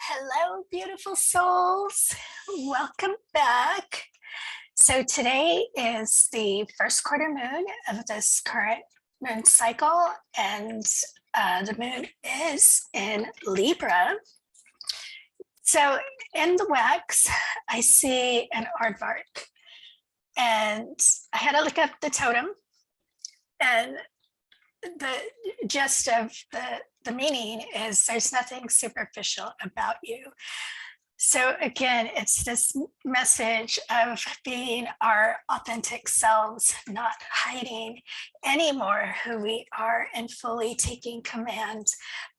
Hello, beautiful souls. Welcome back. So, today is the first quarter moon of this current moon cycle, and the moon is in Libra. So, in the wax, I see an aardvark, and I had to look up the totem, and the gist of the meaning is there's nothing superficial about you. So again, it's this message of being our authentic selves, not hiding anymore who we are, and fully taking command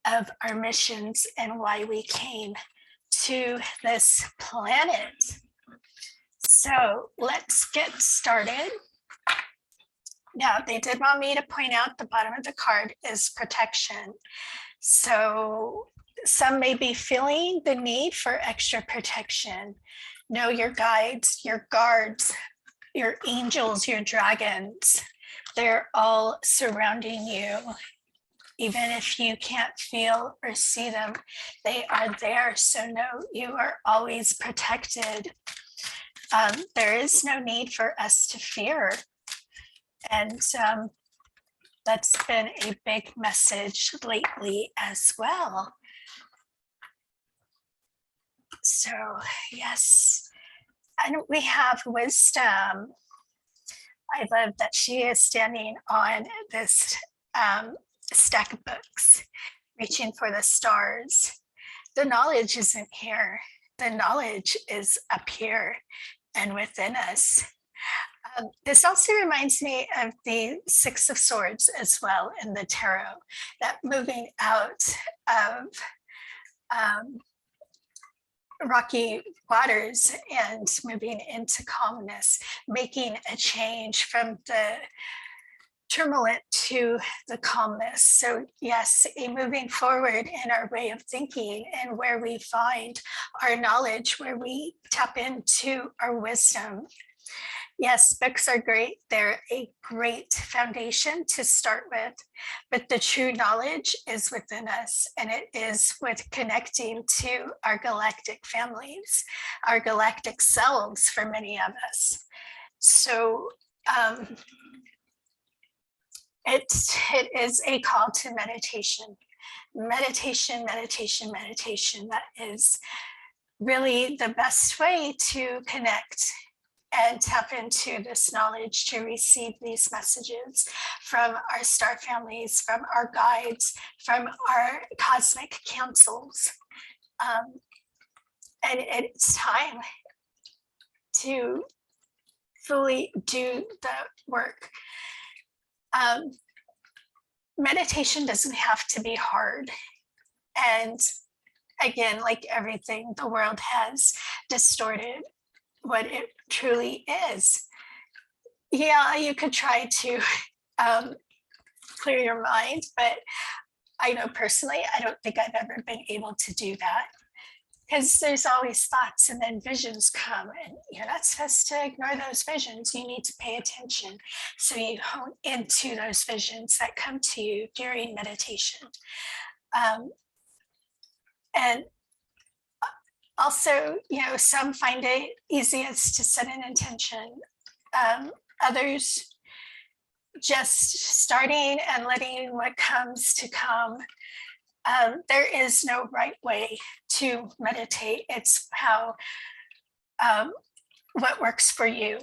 of our missions and why we came to this planet. So let's get started. Now, they did want me to point out the bottom of the card is protection. So some may be feeling the need for extra protection. Know your guides, your guards, your angels, your dragons. They're all surrounding you. Even if you can't feel or see them, they are there. So know you are always protected. There is no need for us to fear. And that's been a big message lately as well. So, yes, and we have wisdom. I love that she is standing on this stack of books, reaching for the stars. The knowledge isn't here, the knowledge is up here and within us. This also reminds me of the Six of Swords as well in the tarot, that moving out of rocky waters and moving into calmness, making a change from the turbulent to the calmness. So yes, a moving forward in our way of thinking and where we find our knowledge, where we tap into our wisdom. Yes, books are great. They're a great foundation to start with, but the true knowledge is within us, and it is with connecting to our galactic families, our galactic selves for many of us. So it is a call to meditation. Meditation, meditation, meditation. That is really the best way to connect and tap into this knowledge, to receive these messages from our star families, from our guides, from our cosmic councils. And it's time to fully do the work. Meditation doesn't have to be hard. And again, like everything, the world has distorted what it truly is. Yeah, you could try to clear your mind, but I know personally, I don't think I've ever been able to do that, because there's always thoughts and then visions come, and you're not supposed to ignore those visions. You need to pay attention. So you hone into those visions that come to you during meditation. And also, some find it easiest to set an intention. Others just starting and letting what comes to come. There is no right way to meditate. It's how, what works for you.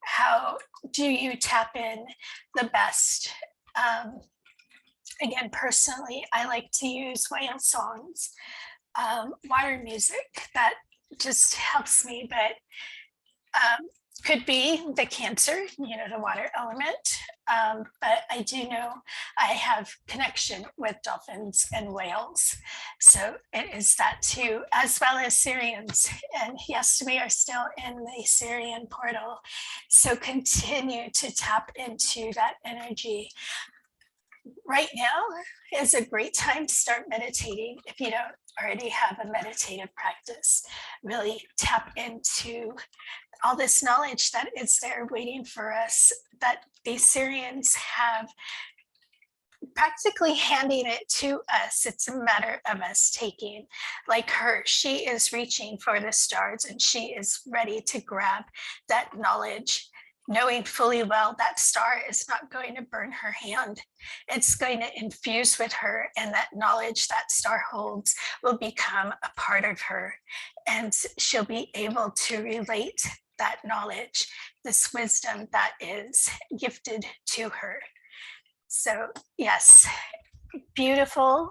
How do you tap in the best? Again, personally, I like to use whale songs, water music. That just helps me, but could be the Cancer, the water element. But I do know I have connection with dolphins and whales. So it is that too, as well as Syrians. And yes, we are still in the Syrian portal. So continue to tap into that energy. Right now is a great time to start meditating. If you don't already have a meditative practice, really tap into all this knowledge that is there waiting for us, that the Syrians have practically handing it to us. It's a matter of us taking, like her, she is reaching for the stars and she is ready to grab that knowledge, knowing fully well that star is not going to burn her hand. It's going to infuse with her, and that knowledge that star holds will become a part of her, and she'll be able to relate that knowledge, this wisdom that is gifted to her. So yes, beautiful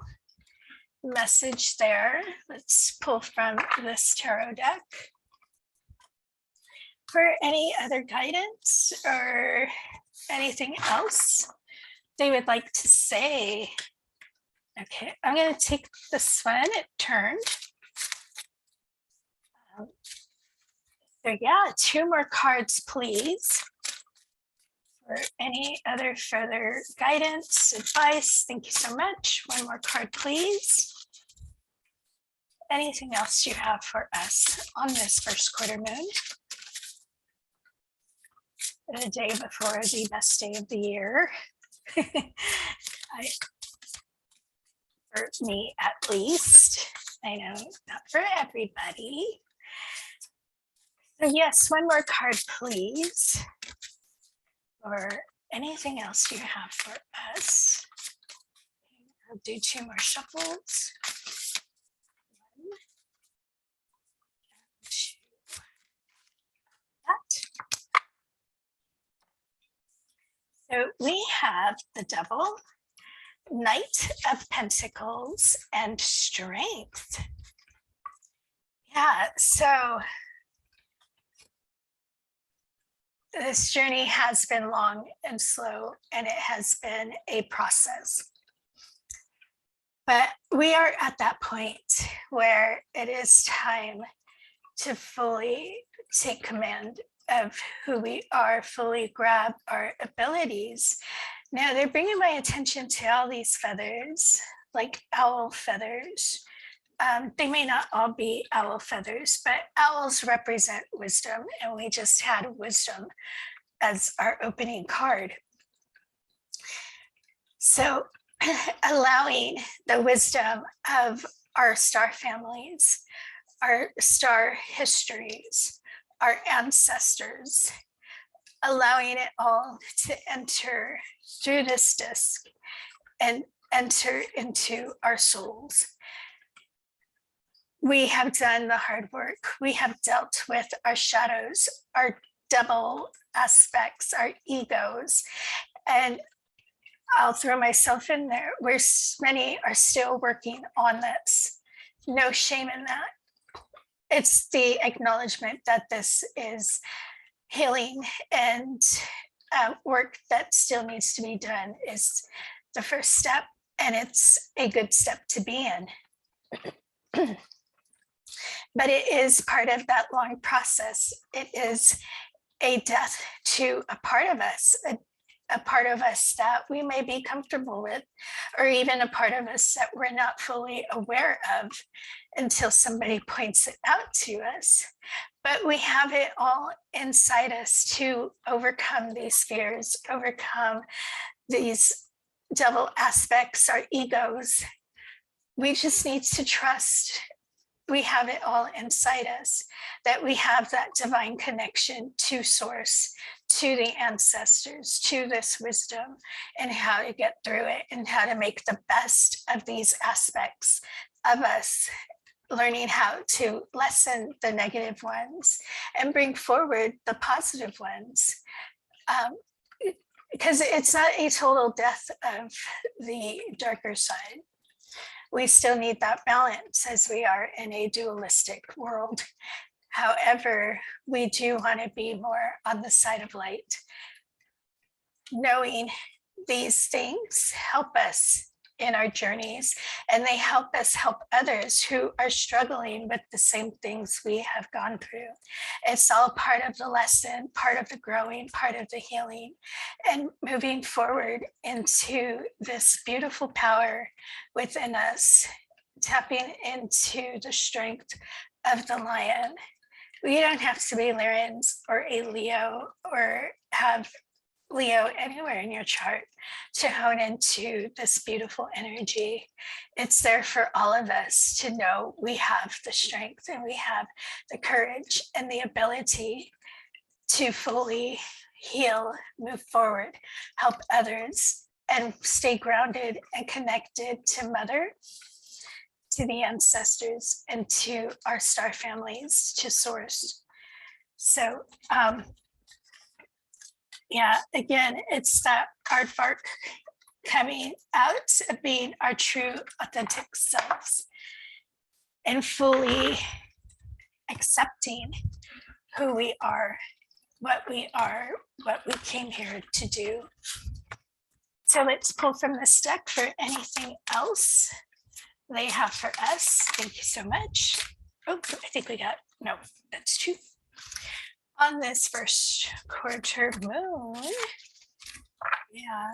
message there. Let's pull from this tarot deck. For any other guidance or anything else they would like to say. Okay, I'm going to take this one. It turned. So yeah, 2 more cards, please. For any other further guidance, advice, thank you so much. 1 more card, please. Anything else you have for us on this first quarter moon? The day before the best day of the year. For me, at least. I know, not for everybody. So yes, 1 more card, please. Or anything else you have for us. I'll do 2 more shuffles. 1, 2. That. So we have the Devil, Knight of Pentacles, and Strength. Yeah, so this journey has been long and slow, and it has been a process. But we are at that point where it is time to fully take command of who we are, fully grab our abilities. Now they're bringing my attention to all these feathers, like owl feathers. They may not all be owl feathers, but owls represent wisdom, and we just had wisdom as our opening card. So allowing the wisdom of our star families, our star histories, our ancestors, allowing it all to enter through this disc and enter into our souls. We have done the hard work. We have dealt with our shadows, our double aspects, our egos, and I'll throw myself in there, where many are still working on this. No shame in that. It's the acknowledgement that this is healing and work that still needs to be done is the first step, and it's a good step to be in. But it is part of that long process. It is a death to a part of us, a part of us that we may be comfortable with, or even a part of us that we're not fully aware of until somebody points it out to us. But we have it all inside us to overcome these fears, overcome these devil aspects, our egos. We just need to trust we have it all inside us, that we have that divine connection to source, to the ancestors, to this wisdom, and how to get through it and how to make the best of these aspects of us, learning how to lessen the negative ones and bring forward the positive ones. Because it's not a total death of the darker side. We still need that balance as we are in a dualistic world. However, we do want to be more on the side of light. Knowing these things help us in our journeys, and they help us help others who are struggling with the same things we have gone through. It's all part of the lesson, part of the growing, part of the healing, and moving forward into this beautiful power within us, tapping into the strength of the lion. We don't have to be Lyrians or a Leo or have Leo anywhere in your chart to hone into this beautiful energy. It's there for all of us to know we have the strength and we have the courage and the ability to fully heal, move forward, help others, and stay grounded and connected to Mother, to the ancestors, and to our star families, to Source. So, yeah, again, it's that aardvark coming out of being our true, authentic selves and fully accepting who we are, what we came here to do. So let's pull from this deck for anything else they have for us. Thank you so much. Oh, I think we got, no, that's two. On this first quarter moon, yeah.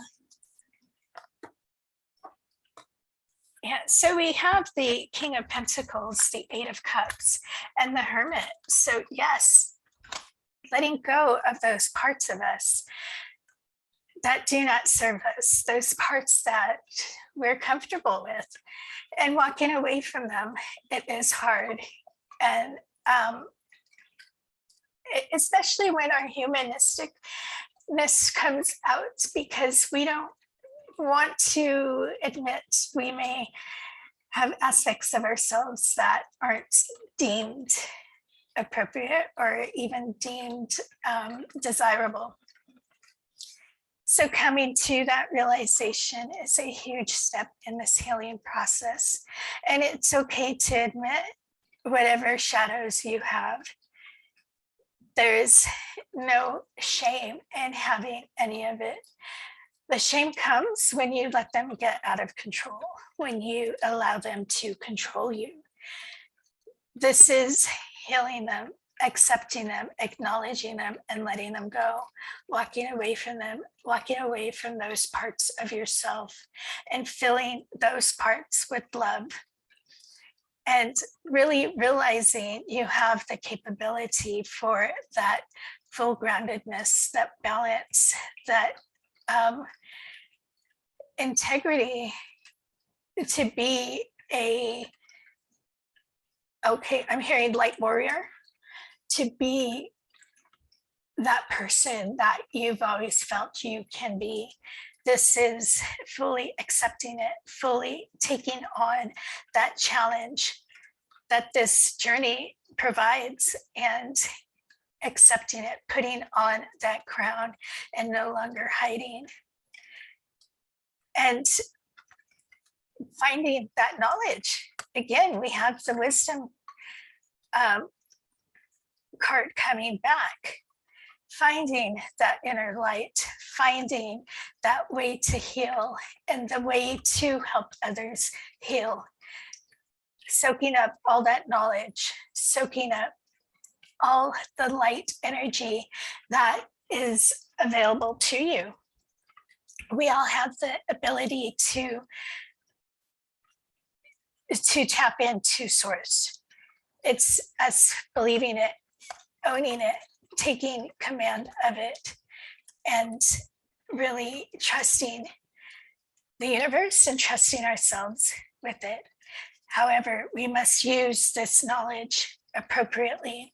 Yeah, so we have the King of Pentacles, the Eight of Cups, and the Hermit. So yes, letting go of those parts of us that do not serve us, those parts that we're comfortable with, and walking away from them. It is hard. And especially when our humanisticness comes out, because we don't want to admit we may have aspects of ourselves that aren't deemed appropriate or even deemed desirable. So coming to that realization is a huge step in this healing process. And it's okay to admit whatever shadows you have. There's no shame in having any of it. The shame comes when you let them get out of control, when you allow them to control you. This is healing them, accepting them, acknowledging them, and letting them go, walking away from them, walking away from those parts of yourself and filling those parts with love. And really realizing you have the capability for that full groundedness, that balance, that integrity, to be I'm hearing light warrior, to be that person that you've always felt you can be. This is fully accepting it, fully taking on that challenge that this journey provides, and accepting it, putting on that crown and no longer hiding. And finding that knowledge. Again, we have the wisdom card coming back, finding that inner light, finding that way to heal and the way to help others heal. Soaking up all that knowledge, soaking up all the light energy that is available to you. We all have the ability to tap into Source. It's us believing it, owning it, taking command of it, and really trusting the universe and trusting ourselves with it. However, we must use this knowledge appropriately.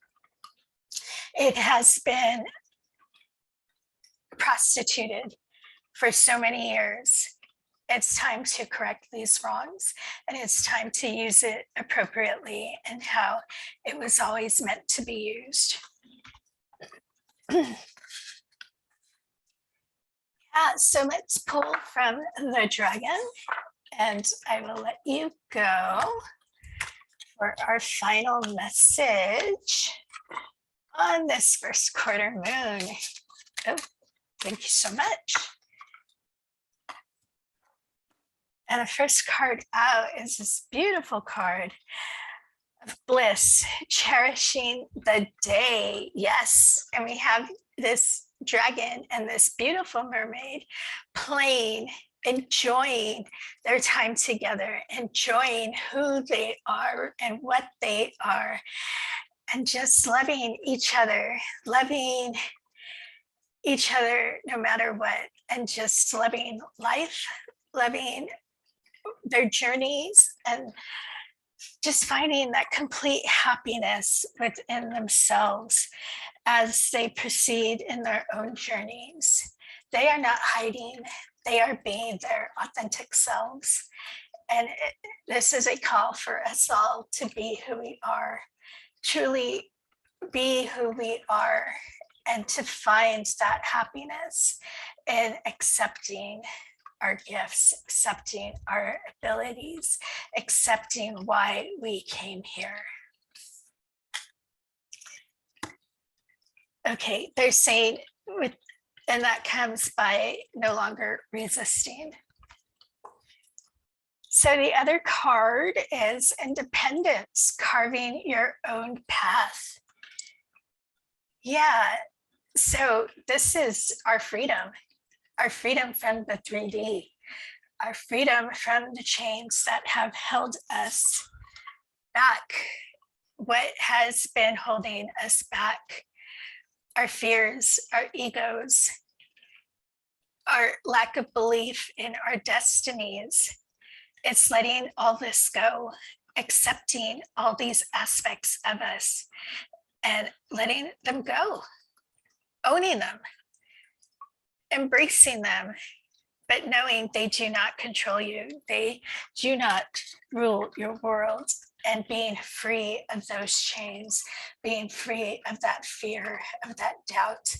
It has been prostituted for so many years. It's time to correct these wrongs, and it's time to use it appropriately and how it was always meant to be used. So let's pull from the dragon, and I will let you go for our final message on this first quarter moon. Oh, thank you so much. And the first card out is this beautiful card of bliss, cherishing the day. Yes, and we have this dragon and this beautiful mermaid playing, enjoying their time together, enjoying who they are and what they are, and just loving each other, loving each other no matter what, and just loving life, loving their journeys, and just finding that complete happiness within themselves as they proceed in their own journeys. They are not hiding, they are being their authentic selves. And this is a call for us all to be who we are, truly be who we are, and to find that happiness in accepting our gifts, accepting our abilities, accepting why we came here. Okay, they're saying and that comes by no longer resisting. So the other card is independence, carving your own path. Yeah, so this is our freedom from the 3D, our freedom from the chains that have held us back, what has been holding us back, our fears, our egos, our lack of belief in our destinies. It's letting all this go, accepting all these aspects of us and letting them go, owning them, embracing them, but knowing they do not control you. They do not rule your world, and being free of those chains, being free of that fear, of that doubt,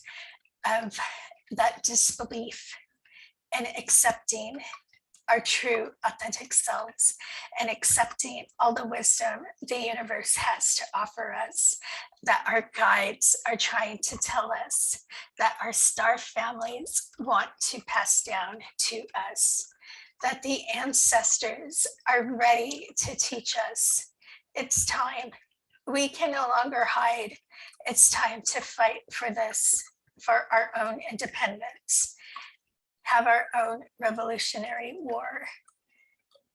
of that disbelief, and accepting our true authentic selves, and accepting all the wisdom the universe has to offer us, that our guides are trying to tell us, that our star families want to pass down to us, that the ancestors are ready to teach us. It's time. We can no longer hide. It's time to fight for this, for our own independence, have our own revolutionary war.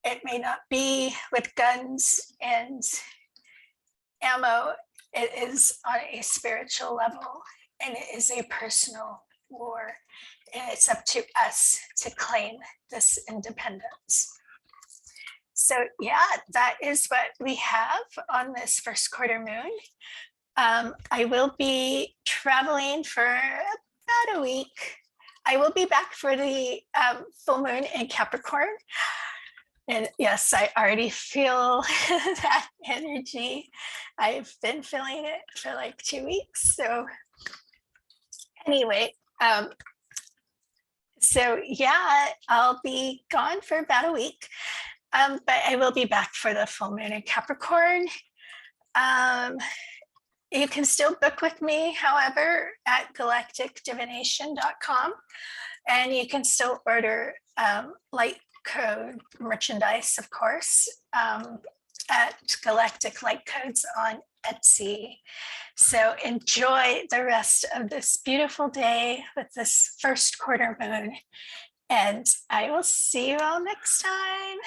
It may not be with guns and ammo. It is on a spiritual level, and it is a personal war. And it's up to us to claim this independence. So yeah, that is what we have on this first quarter moon. I will be traveling for about a week. I will be back for the full moon in Capricorn. And yes, I already feel that energy. I've been feeling it for like 2 weeks. So anyway, so yeah, I'll be gone for about a week, but I will be back for the full moon in Capricorn. You can still book with me, however, at galacticdivination.com, and you can still order light code merchandise, of course, at Galactic Light Codes on Etsy. So enjoy the rest of this beautiful day with this first quarter moon, and I will see you all next time.